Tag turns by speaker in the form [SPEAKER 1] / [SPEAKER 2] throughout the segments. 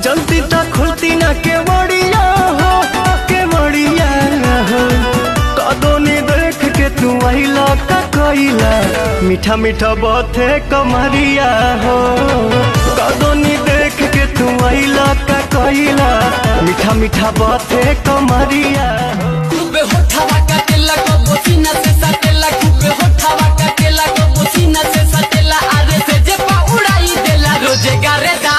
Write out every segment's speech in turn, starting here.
[SPEAKER 1] जल्दी तक खुलती ना के बढ़िया हो कदोनी देख के तू आइला का कोइला मीठा मीठा बाते कमरिया हो कदोनी देख के तू आइला का कोइला मीठा मीठा बाते कमरिया
[SPEAKER 2] खूबे होठवा का केला को पसीना से सटेला खूबे होठवा का केला को पसीना से सटेला आरे से जे पा उड़ाई देला रोजे गारेदा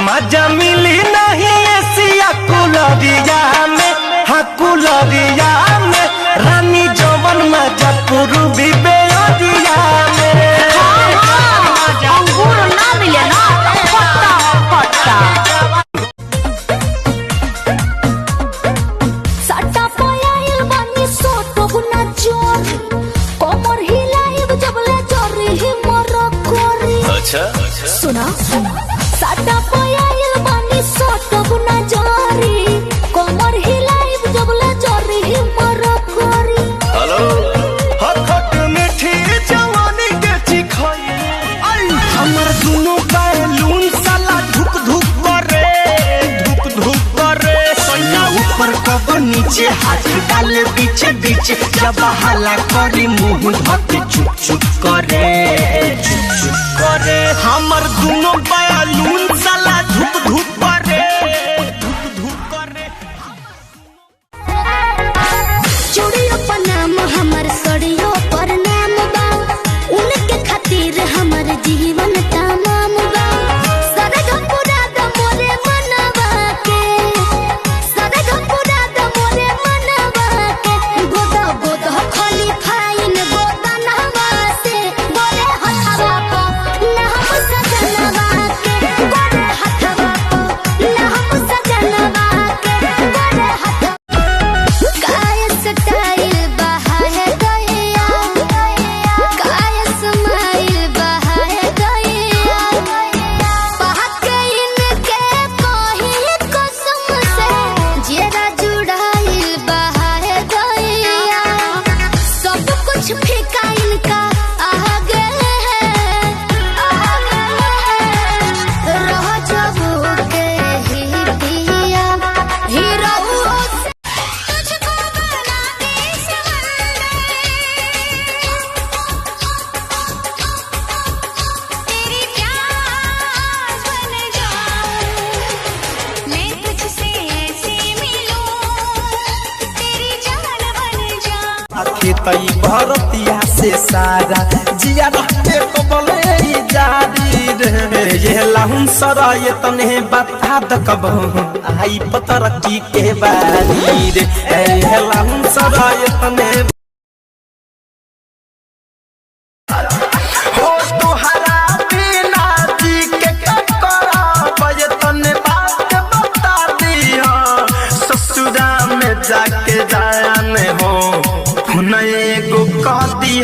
[SPEAKER 1] मजा मिली नहीं एसिया कुलरिया में हाँ कुलरिया में रानी जवन मजा पूर्वी बेरिया में
[SPEAKER 3] अंगूर ना मिले ना पत्ता पत्ता सट्टा पायल बानी सोटो गुना जोर कोमर हिलाइब जबले जोरी ही मरो कोरी
[SPEAKER 1] अच्छा
[SPEAKER 3] सुना सट्टा पायल बानी सोटो गुना जोरी कोमर हिलाइब जबले जोरी ही मरो कोरी
[SPEAKER 1] हेलो हट हट मीठी जवानी के चिखाई हमर दुनु बैलून साला धुक धुक करे सैया ऊपर कब नीचे हाथ डाल बीच बीच जब हला करी मुंह धके चुप चुप करे हमर दुनु बैलून साला धुक धुक करे
[SPEAKER 3] चूड़ियों पर नाम हमर सड़ियों पर नाम बा उनके खातिर हमर जीवन तमाम बा सरग पूरा द मोरे मनवा के सरग पूरा द मोरे मनवा के गोदा गोदा खाली फाइन गोदा नहवा से बोले हथवा को ना हम सजनवा के बोले हथवा को ना हम सजनवा के बोले हथवा काय स्टाइल बहा है गया काय स्माइल बहा है गया पहके इनके कोही कसम से जेरा जुड़ाइल बहा है गया सब कुछ फीका इनका आगे है रह जबू के ही पिया हीरो तुझको बना दे तेरी प्यास बन जाऊं मैं तुझसे ऐसे मिलूं तेरी जान बन जाऊं
[SPEAKER 4] खेतई भरतिया से सारा जिया रहते तो बोले जारी रे ये लाहुन सराय तने बता द कब आई पतर की के बारी रे ये लाहुन सराय तने हो तोहरा बिना जी के करा बजे तने बात बता दी ससुरा में जाके जाने हो हुनए गो कह दी